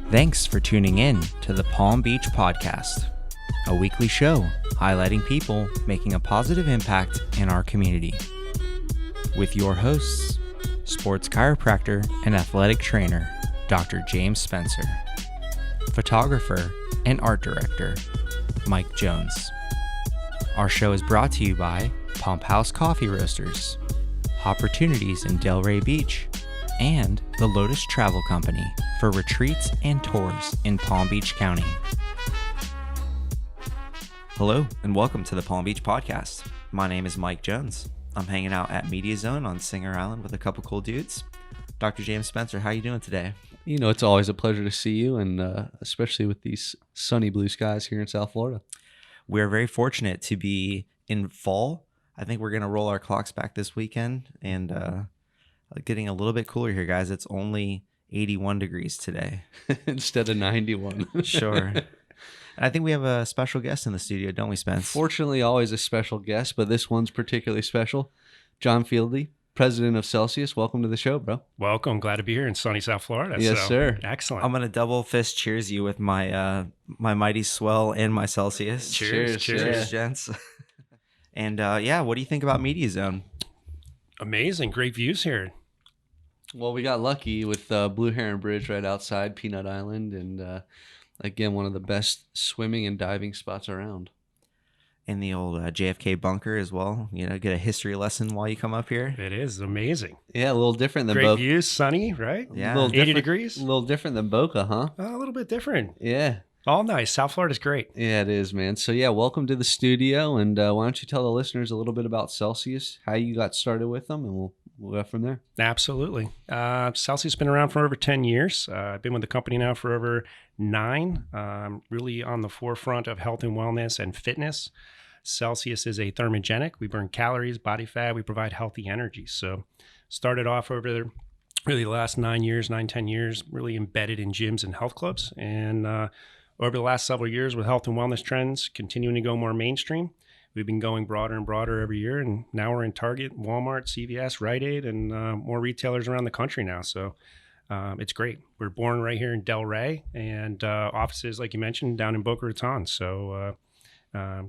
Thanks for tuning in to the Palm Beach Podcast, a weekly show highlighting people making a positive impact in our community. With your hosts, sports chiropractor and athletic trainer, Dr. James Spencer, photographer and art director, Mike Jones. Our show is brought to you by Pump House Coffee Roasters, Hopportunities in Delray Beach, and the Lotus Travel Company for retreats and tours in Palm Beach County. Hello, and welcome to the Palm Beach Podcast. My name is Mike Jones. I'm hanging out at Media Zone on Singer Island with a couple cool dudes. Dr. James Spencer, how you doing today? You know, it's always a pleasure to see you, and especially with these sunny blue skies here in South Florida. We're very fortunate to be in fall. I think we're going to roll our clocks back this weekend, and getting a little bit cooler here, guys. It's only 81 degrees today. Instead of 91. Sure. And I think we have a special guest in the studio, don't we, Spence? Fortunately, always a special guest, but this one's particularly special. John Fieldy, president of Celsius. Welcome to the show, bro. Welcome. Glad to be here in sunny South Florida. Yes, sir. Excellent. I'm going to double fist cheers you with my my Mighty Swell and my Celsius. Cheers. Cheers, gents. And what do you think about Media Zone? Amazing. Great views here. Well, we got lucky with Blue Heron Bridge right outside Peanut Island, and again, one of the best swimming and diving spots around. In the old JFK bunker as well. You know, get a history lesson while you come up here. It is amazing. Yeah, a little different than Great Boca. views, sunny, right? Yeah. 80 degrees. A little different than Boca, huh? A little bit different. Yeah. All nice. South Florida's great. Yeah, it is, man. So, yeah, welcome to the studio, and why don't you tell the listeners a little bit about Celsius, how you got started with them, and we'll go from there. Absolutely. Celsius has been around for over 10 years. I've been with the company now for over 9, really on the forefront of health and wellness and fitness. Celsius is a thermogenic. We burn calories, body fat. We provide healthy energy. So started off over the really last 10 years, really embedded in gyms and health clubs. And over the last several years with health and wellness trends continuing to go more mainstream, we've been going broader and broader every year. And now we're in Target, Walmart, CVS, Rite Aid, and more retailers around the country now. So it's great. We're born right here in Delray, and offices, like you mentioned, down in Boca Raton. So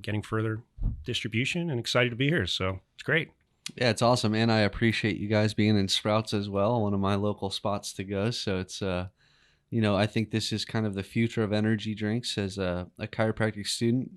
getting further distribution and excited to be here. So it's great. Yeah, it's awesome. And I appreciate you guys being in Sprouts as well, one of my local spots to go. So it's, I think this is kind of the future of energy drinks. As a chiropractic student,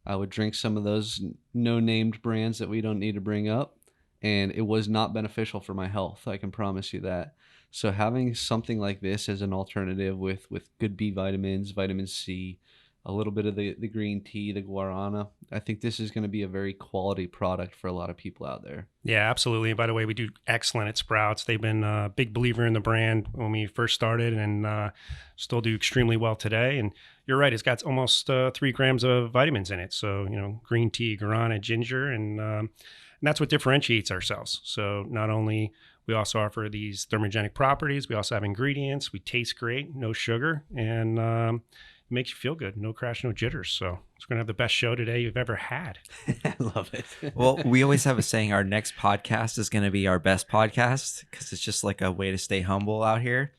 I would drink some of those no-named brands that we don't need to bring up, and it was not beneficial for my health. I can promise you that. So having something like this as an alternative with good B vitamins, vitamin C, a little bit of the green tea, the guarana, I think this is going to be a very quality product for a lot of people out there. Yeah, absolutely. And by the way, we do excellent at Sprouts. They've been a big believer in the brand when we first started, and still do extremely well today. And you're right, it's got almost 3 grams of vitamins in it. So, green tea, guarana, ginger, and that's what differentiates ourselves. So not only we also offer these thermogenic properties, we also have ingredients. We taste great, no sugar, and it makes you feel good. No crash, no jitters. So it's going to have the best show today you've ever had. I love it. Well, we always have a saying, our next podcast is going to be our best podcast, because it's just like a way to stay humble out here.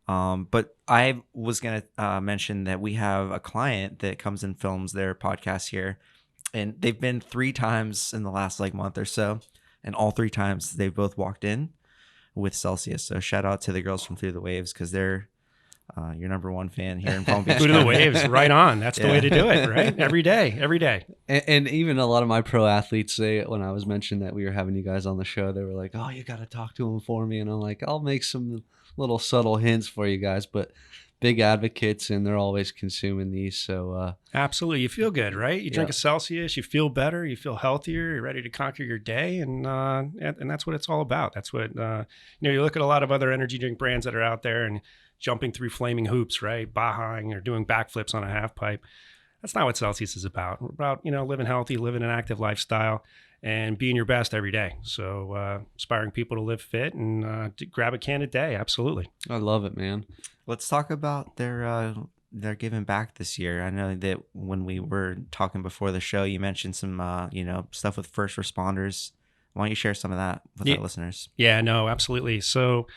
But I was going to mention that we have a client that comes and films their podcast here, and they've been 3 times in the last month or so. And all 3 times they've both walked in with Celsius. So shout out to the girls from Through the Waves, because they're your number 1 fan here in Palm Beach. Through the Waves, right on. That's the way to do it, right? Every day. And even a lot of my pro athletes, when I was mentioning that we were having you guys on the show, they were like, "Oh, you got to talk to them for me." And I'm like, "I'll make some little subtle hints for you guys," but big advocates, and they're always consuming these. So absolutely, you feel good, right? You drink a Celsius, you feel better, you feel healthier, you're ready to conquer your day, and that's what it's all about. That's what you look at a lot of other energy drink brands that are out there and jumping through flaming hoops, right? Bajaing or doing backflips on a half pipe. That's not what Celsius is about. We're about living healthy, living an active lifestyle, and being your best every day. So inspiring people to live fit and to grab a can a day. Absolutely. I love it, man. Let's talk about their giving back this year. I know that when we were talking before the show, you mentioned some stuff with first responders. Why don't you share some of that with our listeners? Yeah, no, absolutely. So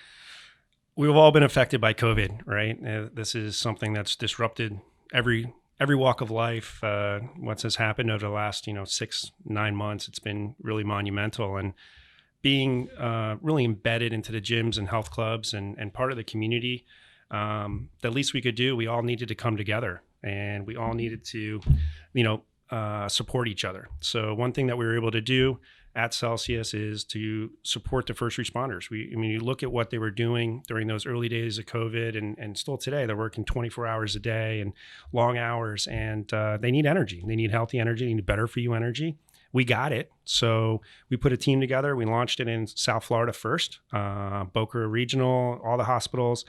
we've all been affected by COVID, right? This is something that's disrupted every walk of life. What has happened over the last 6-9 months, it's been really monumental. And being really embedded into the gyms and health clubs and part of the community, the least we could do, we all needed to come together, and we all needed to support each other. So one thing that we were able to do at Celsius is to support the first responders. You look at what they were doing during those early days of COVID, and still today, they're working 24 hours a day and long hours, and they need energy. They need healthy energy. They need better for you energy. We got it. So we put a team together. We launched it in South Florida first, Boca Regional, all the hospitals.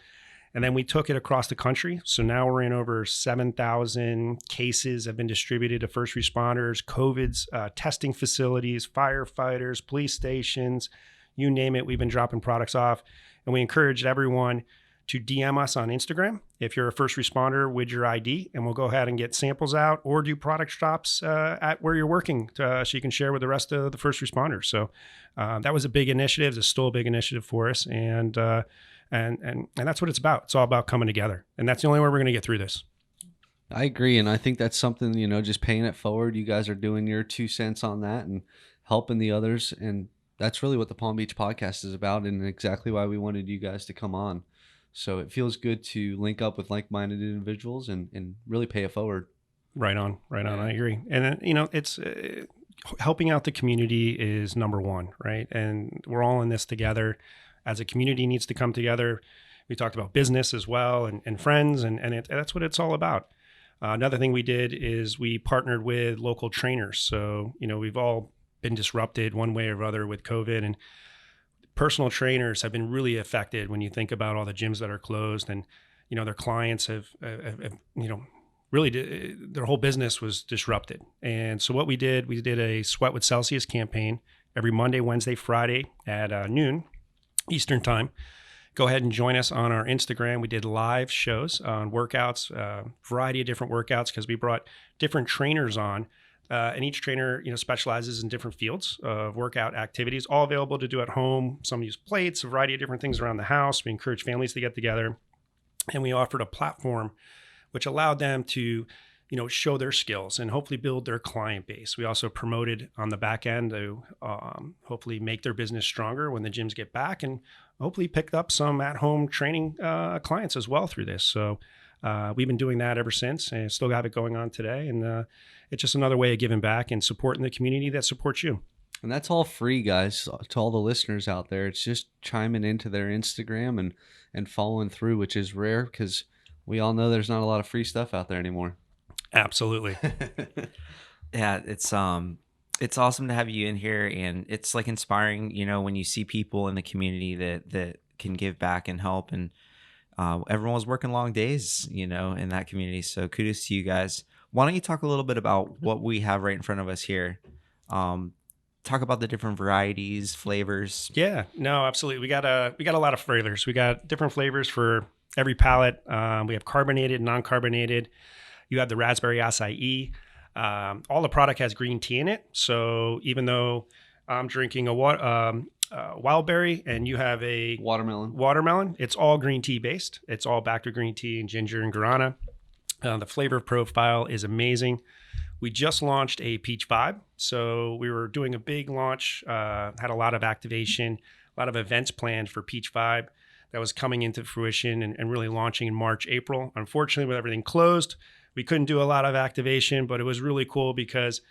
And then we took it across the country. So now we're in over 7,000 cases have been distributed to first responders, COVID's testing facilities, firefighters, police stations, you name it. We've been dropping products off. And we encouraged everyone to DM us on Instagram if you're a first responder with your ID, and we'll go ahead and get samples out or do product drops at where you're working so you can share with the rest of the first responders. So that was a big initiative. It's still a big initiative for us. And that's what it's about. It's all about coming together. And that's the only way we're going to get through this. I agree. And I think that's something, just paying it forward. You guys are doing your 2 cents on that and helping the others. And that's really what the Palm Beach podcast is about, and exactly why we wanted you guys to come on. So it feels good to link up with like-minded individuals and really pay it forward. Right on. I agree. And it's helping out the community is number one, right? And we're all in this together. As a community needs to come together. We talked about business as well, and friends, and that's what it's all about. Another thing we did is we partnered with local trainers. So, we've all been disrupted one way or other with COVID, and personal trainers have been really affected when you think about all the gyms that are closed, and, their clients have really, their whole business was disrupted. And so what we did a Sweat with Celsius campaign every Monday, Wednesday, Friday at noon Eastern time. Go ahead and join us on our Instagram. We did live shows on workouts, variety of different workouts, because we brought different trainers on, and each trainer, specializes in different fields of workout activities, all available to do at home. Some use plates, a variety of different things around the house. We encourage families to get together, and we offered a platform which allowed them to show their skills and hopefully build their client base. We also promoted on the back end to hopefully make their business stronger when the gyms get back, and hopefully picked up some at-home training clients as well through this. So we've been doing that ever since, and still have it going on today. And it's just another way of giving back and supporting the community that supports you. And that's all free, guys, to all the listeners out there. It's just chiming into their Instagram and following through, which is rare because we all know there's not a lot of free stuff out there anymore. Absolutely. Yeah, it's awesome to have you in here, and it's like inspiring, when you see people in the community that can give back and help, and everyone was working long days, in that community. So kudos to you guys. Why don't you talk a little bit about what we have right in front of us here? Talk about the different varieties, flavors. Yeah, no, absolutely. We got a lot of flavors. We got different flavors for every palate. We have carbonated, non-carbonated. You have the raspberry acai. All the product has green tea in it. So even though I'm drinking a wild berry and you have a watermelon, it's all green tea based. It's all backed with green tea and ginger and guarana. The flavor profile is amazing. We just launched a peach vibe. So we were doing a big launch, had a lot of activation, a lot of events planned for peach vibe that was coming into fruition and really launching in March, April. Unfortunately, with everything closed, we couldn't do a lot of activation, but it was really cool because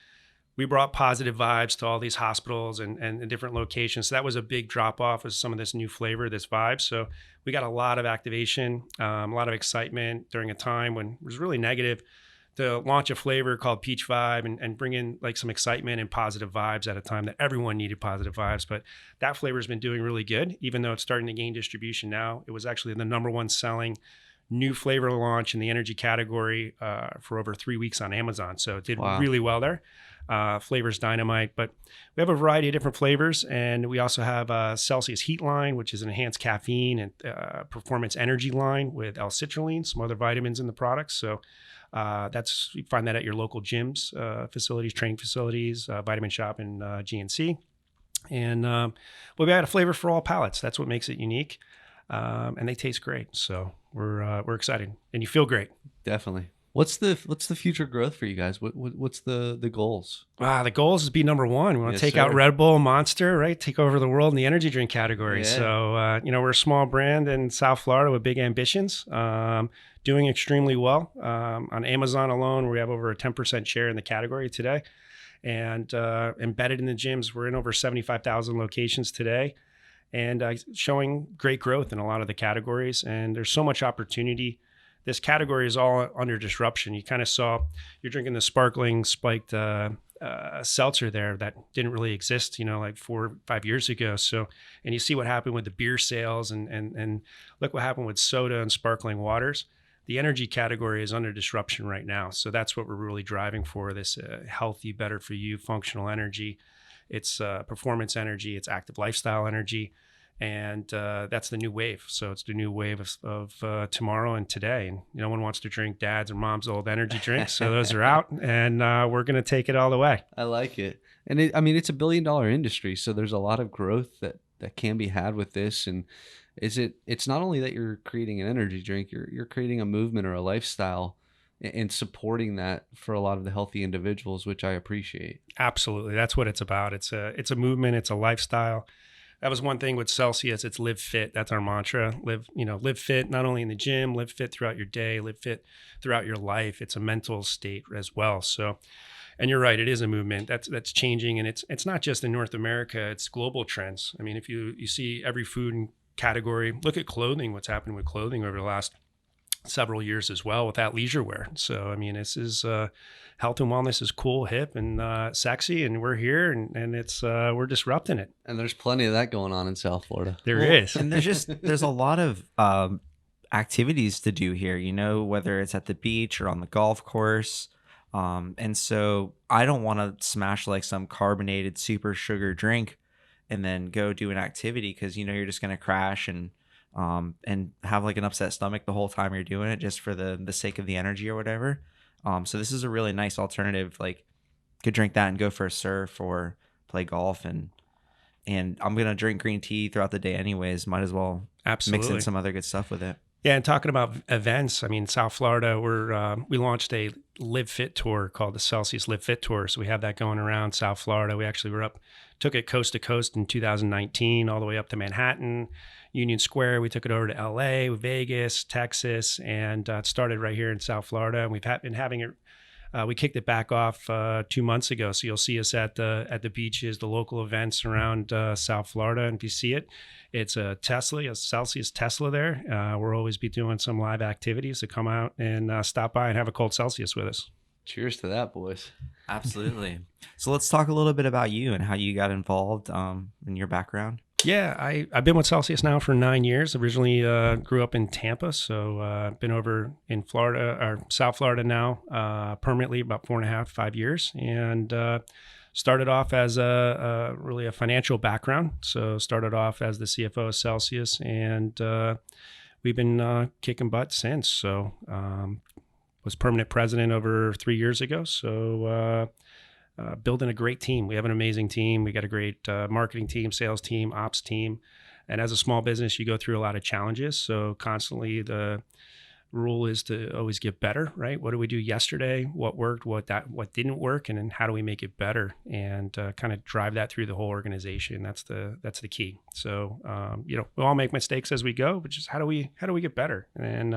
we brought positive vibes to all these hospitals and different locations. So that was a big drop off of some of this new flavor, this vibe. So we got a lot of activation, a lot of excitement during a time when it was really negative to launch a flavor called Peach Vibe and bring in like some excitement and positive vibes at a time that everyone needed positive vibes. But that flavor has been doing really good, even though it's starting to gain distribution now. It was actually the number one selling new flavor launch in the energy category for over 3 weeks on Amazon. So it did really well there. Flavors dynamite, but we have a variety of different flavors. And we also have a Celsius Heat line, which is an enhanced caffeine and performance energy line with L-citrulline, some other vitamins in the products. So you find that at your local gyms, facilities, training facilities, Vitamin Shop, and GNC. And we got a flavor for all palates. That's what makes it unique. and they taste great. So we're excited, and you feel great. Definitely. What's the future growth for you guys? What's the goals? The goal is to be number one. We want to Yes, take out sir. Red Bull, Monster, right? Take over the world in the energy drink category. Yeah. So, we're a small brand in South Florida with big ambitions, doing extremely well. On Amazon alone, we have over a 10% share in the category today. And embedded in the gyms, we're in over 75,000 locations today, and showing great growth in a lot of the categories. And there's so much opportunity. This category is all under disruption. You kind of saw, you're drinking the sparkling spiked seltzer there that didn't really exist, like 4 or 5 years ago. So, and you see what happened with the beer sales, and look what happened with soda and sparkling waters. The energy category is under disruption right now. So that's what we're really driving for, this healthy, better for you, functional energy. It's performance energy, it's active lifestyle energy. And that's the new wave. So it's the new wave of tomorrow and today. And no one wants to drink dad's or mom's old energy drinks. So those are out, and we're going to take it all the way. I like it. And it's $1 billion industry. So there's a lot of growth that can be had with this. And it's not only that you're creating an energy drink, you're creating a movement or a lifestyle and supporting that for a lot of the healthy individuals, which I appreciate. Absolutely. That's what it's about. It's a movement. It's a lifestyle. That was one thing with Celsius. It's live fit. That's our mantra. Live fit, not only in the gym, live fit throughout your day, live fit throughout your life. It's a mental state as well. So, and you're right, it is a movement that's changing. And it's not just in North America, it's global trends. I mean, if you see every food category, look at clothing, what's happened with clothing over the last several years as well with athleisure wear. So, I mean, this is health and wellness is cool, hip, and sexy, and we're here, and it's we're disrupting it. And there's plenty of that going on in South Florida. There is. And there's a lot of activities to do here, whether it's at the beach or on the golf course. And so I don't want to smash like some carbonated super sugar drink and then go do an activity, because you're just going to crash and have like an upset stomach the whole time you're doing it, just for the sake of the energy or whatever. So this is a really nice alternative. Like, could drink that and go for a surf or play golf, and I'm gonna drink green tea throughout the day anyways. Might as well Absolutely mix in some other good stuff with it. Yeah, and talking about events, I mean, South Florida, we launched a Live Fit tour called the Celsius Live Fit Tour. So we have that going around South Florida. We actually took it coast to coast in 2019, all the way up to Manhattan, Union Square. We took it over to LA, Vegas, Texas, and it started right here in South Florida. And we've been having it. We kicked it back off 2 months ago. So you'll see us at the beaches, the local events around South Florida. And if you see it, it's a Celsius Tesla there. We'll always be doing some live activities to come out and stop by and have a cold Celsius with us. Cheers to that, boys. Absolutely. So let's talk a little bit about you and how you got involved in your background. Yeah, I've been with Celsius now for 9 years. Originally grew up in Tampa, so been over in Florida or South Florida now permanently about 4.5, 5 years, and started off as really a financial background. So started off as the CFO of Celsius, and we've been kicking butt since. So was permanent president over 3 years ago. So building a great team. We have an amazing team. We got a great marketing team, sales team, ops team. And as a small business, you go through a lot of challenges. So constantly the rule is to always get better, right? What did we do yesterday? What worked? What didn't work? And then how do we make it better? And kind of drive that through the whole organization. That's the key. So we all make mistakes as we go, but just how do we get better? And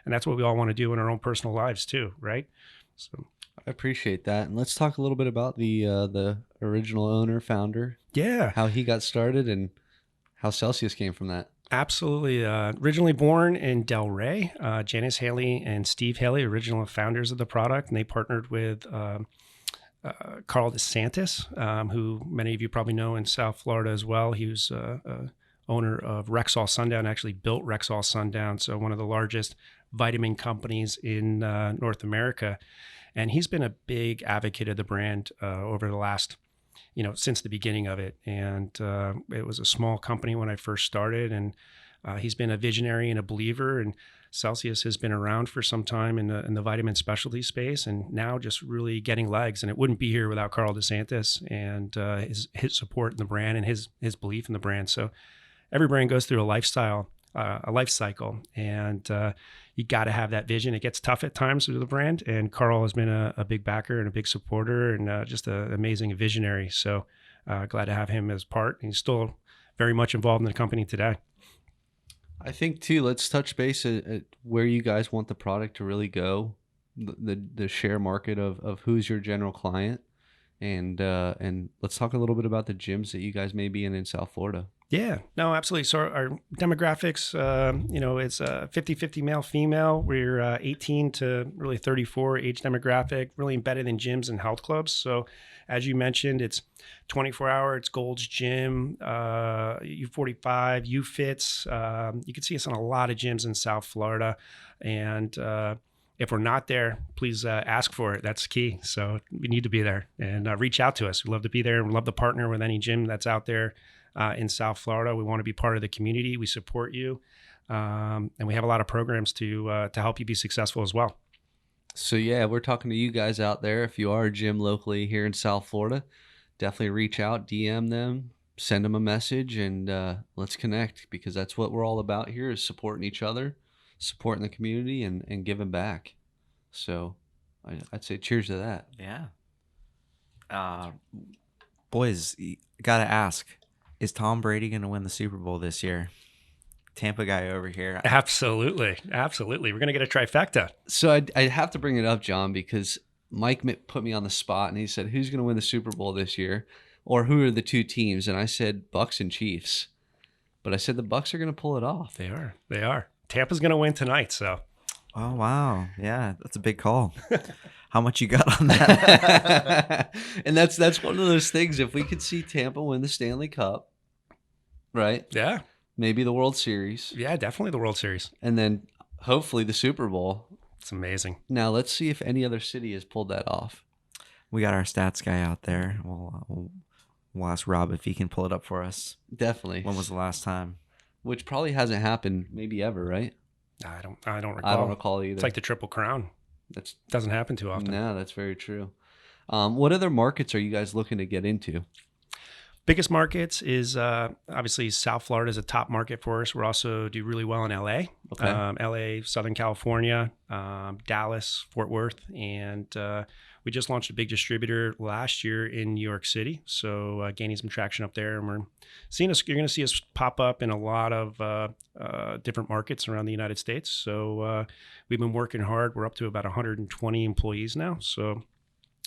that's what we all want to do in our own personal lives too, right? So I appreciate that. And let's talk a little bit about the original owner, founder. Yeah. How he got started and how Celsius came from that. Absolutely. Originally born in Delray, Janice Haley and Steve Haley, original founders of the product, and they partnered with Carl DeSantis, who many of you probably know in South Florida as well. He was owner of Rexall Sundown, actually built Rexall Sundown, so one of the largest vitamin companies in North America. And he's been a big advocate of the brand over the last, since the beginning of it. And it was a small company when I first started, and he's been a visionary and a believer. And Celsius has been around for some time in the vitamin specialty space, and now just really getting legs. And it wouldn't be here without Carl DeSantis and his support in the brand and his belief in the brand. So every brand goes through a lifestyle a life cycle, and you got to have that vision. It gets tough at times with the brand, and Carl has been a big backer and a big supporter, and just an amazing visionary. So glad to have him as part. He's still very much involved in the company today. I think too, let's touch base at where you guys want the product to really go, the share market of who's your general client, and let's talk a little bit about the gyms that you guys may be in South Florida. Yeah, no, absolutely. So our demographics, it's 50-50 male, female. We're 18 to really 34 age demographic, really embedded in gyms and health clubs. So as you mentioned, it's 24-hour, it's Gold's Gym, U45, UFits. You can see us in a lot of gyms in South Florida. And if we're not there, please ask for it. That's key. So we need to be there, and reach out to us. We'd love to be there. We'd love to partner with any gym that's out there in South Florida. We want to be part of the community. We support you. And we have a lot of programs to help you be successful as well. So yeah, we're talking to you guys out there. If you are a gym locally here in South Florida, definitely reach out, DM them, send them a message, and let's connect, because that's what we're all about here, is supporting each other, supporting the community, and giving back. So I'd say cheers to that. Yeah. Boys, got to ask, is Tom Brady going to win the Super Bowl this year? Tampa guy over here. Absolutely. We're going to get a trifecta. So I'd have to bring it up, John, because Mike put me on the spot, and he said, who's going to win the Super Bowl this year? Or who are the two teams? And I said Bucks and Chiefs. But I said the Bucks are going to pull it off. They are. Tampa's going to win tonight, so. Oh, wow. Yeah, that's a big call. How much you got on that? And that's one of those things. If we could see Tampa win the Stanley Cup, right? Yeah. Maybe the World Series. Yeah, definitely the World Series. And then hopefully the Super Bowl. It's amazing. Now let's see if any other city has pulled that off. We got our stats guy out there. We'll ask Rob if he can pull it up for us. Definitely. When was the last time? Which probably hasn't happened maybe ever, right? I don't recall. I don't recall either. It's like the Triple Crown. That doesn't happen too often. No, that's very true. What other markets are you guys looking to get into? Biggest markets is obviously South Florida is a top market for us. We also do really well in LA, LA, Southern California, Dallas, Fort Worth, and we just launched a big distributor last year in New York City. So gaining some traction up there, and we're seeing us. You're going to see us pop up in a lot of different markets around the United States. So we've been working hard. We're up to about 120 employees now. So.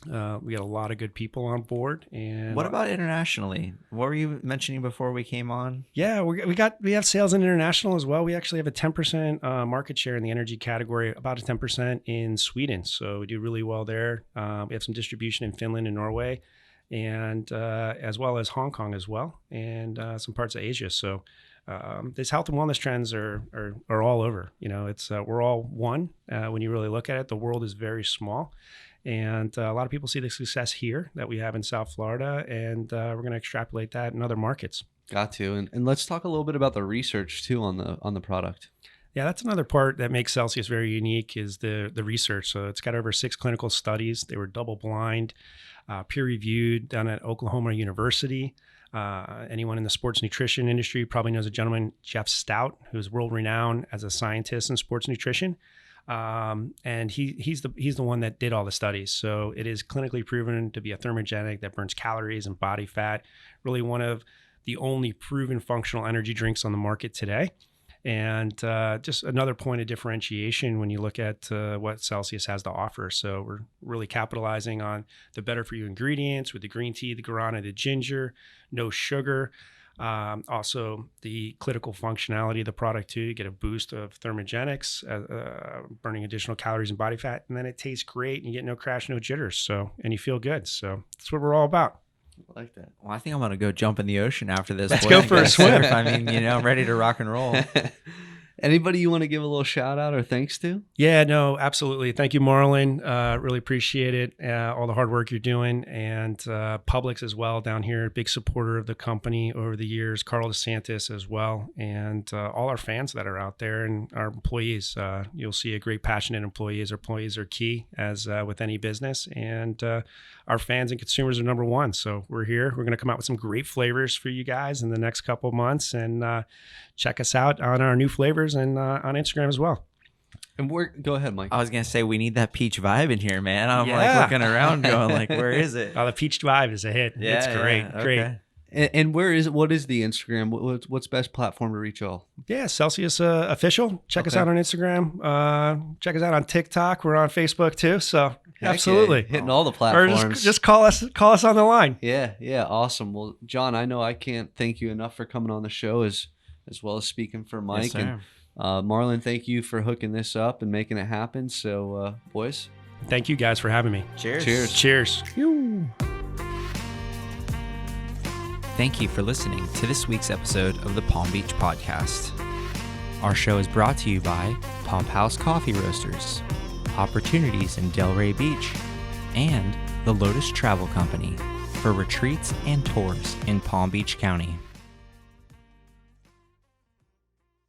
We got a lot of good people on board. And what about internationally? What were you mentioning before we came on? Yeah, we have sales in international as well. We actually have a 10% market share in the energy category, about a 10% in Sweden. So we do really well there. We have some distribution in Finland and Norway, and as well as Hong Kong as well, and some parts of Asia. So these health and wellness trends are all over. You know, it's we're all one when you really look at it. The world is very small. And a lot of people see the success here that we have in South Florida, and we're going to extrapolate that in other markets. Got to. And let's talk a little bit about the research too on the product. Yeah, that's another part that makes Celsius very unique is the research. So it's got over 6 clinical studies. They were double blind, peer reviewed, done at Oklahoma University. Anyone in the sports nutrition industry probably knows a gentleman, Jeff Stout, who's world renowned as a scientist in sports nutrition. And he's the one that did all the studies. So it is clinically proven to be a thermogenic that burns calories and body fat. Really one of the only proven functional energy drinks on the market today. And just another point of differentiation when you look at what Celsius has to offer. So we're really capitalizing on the better for you ingredients with the green tea, the guarana, the ginger, no sugar. Also the clinical functionality of the product too. You get a boost of thermogenics, burning additional calories and body fat, and then it tastes great and you get no crash, no jitters. So, and you feel good. So that's what we're all about. I like that. Well, I think I'm going to go jump in the ocean after this. Let's go for a swim. I mean, I'm ready to rock and roll. Anybody you want to give a little shout out or thanks to? Yeah, no, absolutely. Thank you, Marlon. Really appreciate it. All the hard work you're doing, and Publix as well down here. Big supporter of the company over the years. Carl DeSantis as well, and all our fans that are out there and our employees. You'll see a great, passionate employees. Our employees are key as with any business, and our fans and consumers are number one. So we're here. We're going to come out with some great flavors for you guys in the next couple of months, and check us out on our new flavors and on Instagram as well. And go ahead, Mike. I was gonna say we need that peach vibe in here, man. I'm like looking around, going like, where is it? Oh, the peach vibe is a hit. Yeah, it's great, yeah, great. okay. And what is the Instagram? What's best platform to reach y'all? Yeah, Celsius Official. Check us out on Instagram. Check us out on TikTok. We're on Facebook too. So absolutely hitting all the platforms. Or just call us on the line. Yeah, awesome. Well, John, I know I can't thank you enough for coming on the show as well as speaking for Mike. Yes, sir. And Marlon, thank you for hooking this up and making it happen. So, boys, thank you guys for having me. Cheers. Cheers. Thank you for listening to this week's episode of the Palm Beach Podcast. Our show is brought to you by Pump House Coffee Roasters, Hopportunities in Delray Beach, and the Lotus Travel Company for retreats and tours in Palm Beach County.